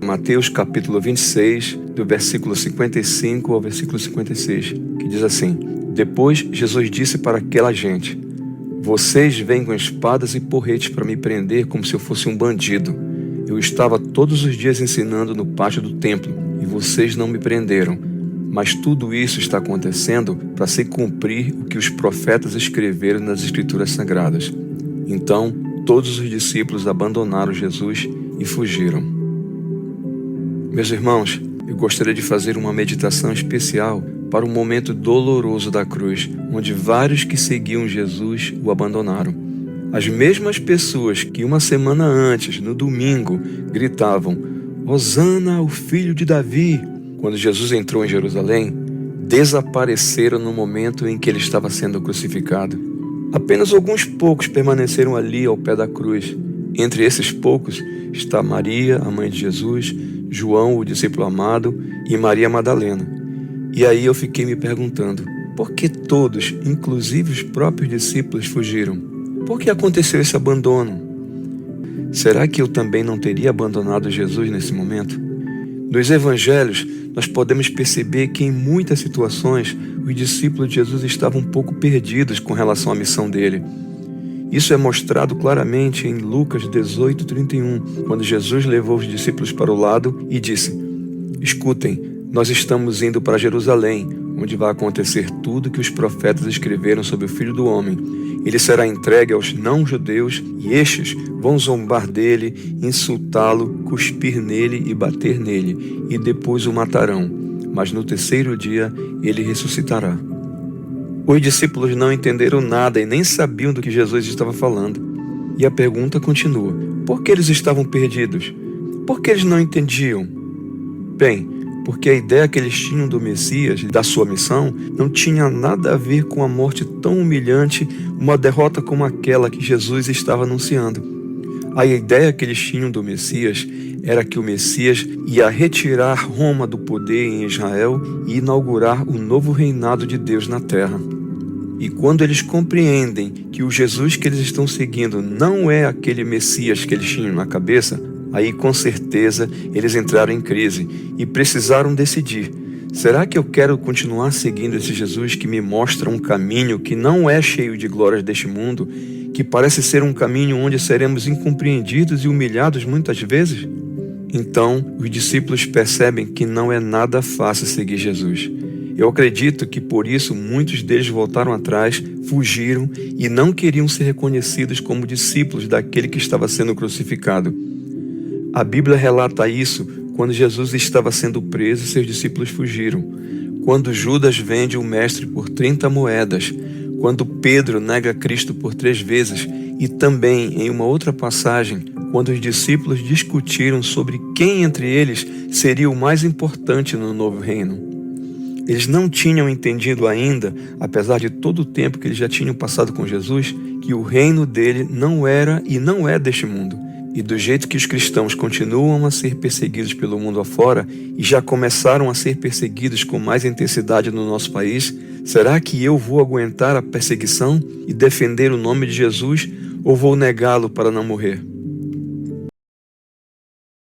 Mateus capítulo 26, do versículo 55 ao versículo 56, que diz assim: Depois Jesus disse para aquela gente: Vocês vêm com espadas e porretes para me prender como se eu fosse um bandido. Eu estava todos os dias ensinando no pátio do templo e vocês não me prenderam. Mas tudo isso está acontecendo para se cumprir o que os profetas escreveram nas Escrituras Sagradas. Então, todos os discípulos abandonaram Jesus e fugiram. Meus irmãos, eu gostaria de fazer uma meditação especial para um momento doloroso da cruz, onde vários que seguiam Jesus o abandonaram. As mesmas pessoas que uma semana antes, no domingo, gritavam: Hosana, o filho de Davi, quando Jesus entrou em Jerusalém, desapareceram no momento em que ele estava sendo crucificado. Apenas alguns poucos permaneceram ali ao pé da cruz. Entre esses poucos está Maria, a mãe de Jesus, João, o discípulo amado, e Maria Madalena. E aí eu fiquei me perguntando, por que todos, inclusive os próprios discípulos, fugiram? Por que aconteceu esse abandono? Será que eu também não teria abandonado Jesus nesse momento? Nos evangelhos, nós podemos perceber que em muitas situações, os discípulos de Jesus estavam um pouco perdidos com relação à missão dele. Isso é mostrado claramente em Lucas 18:31, quando Jesus levou os discípulos para o lado e disse: Escutem, nós estamos indo para Jerusalém, onde vai acontecer tudo que os profetas escreveram sobre o Filho do Homem. Ele será entregue aos não-judeus e estes vão zombar dele, insultá-lo, cuspir nele e bater nele, e depois o matarão. Mas no terceiro dia ele ressuscitará. Os discípulos não entenderam nada e nem sabiam do que Jesus estava falando. E a pergunta continua: por que eles estavam perdidos? Por que eles não entendiam? Bem, porque a ideia que eles tinham do Messias e da sua missão não tinha nada a ver com a morte tão humilhante, uma derrota como aquela que Jesus estava anunciando. A ideia que eles tinham do Messias era que o Messias ia retirar Roma do poder em Israel e inaugurar o novo reinado de Deus na terra. E quando eles compreendem que o Jesus que eles estão seguindo não é aquele Messias que eles tinham na cabeça, aí com certeza eles entraram em crise e precisaram decidir: será que eu quero continuar seguindo esse Jesus que me mostra um caminho que não é cheio de glórias deste mundo, que parece ser um caminho onde seremos incompreendidos e humilhados muitas vezes? Então, os discípulos percebem que não é nada fácil seguir Jesus. Eu acredito que por isso muitos deles voltaram atrás, fugiram e não queriam ser reconhecidos como discípulos daquele que estava sendo crucificado. A Bíblia relata isso quando Jesus estava sendo preso e seus discípulos fugiram, quando Judas vende o mestre por 30 moedas, quando Pedro nega Cristo por 3 vezes e também em uma outra passagem, quando os discípulos discutiram sobre quem entre eles seria o mais importante no novo reino. Eles não tinham entendido ainda, apesar de todo o tempo que eles já tinham passado com Jesus, que o reino dele não era e não é deste mundo. E do jeito que os cristãos continuam a ser perseguidos pelo mundo afora e já começaram a ser perseguidos com mais intensidade no nosso país, será que eu vou aguentar a perseguição e defender o nome de Jesus ou vou negá-lo para não morrer?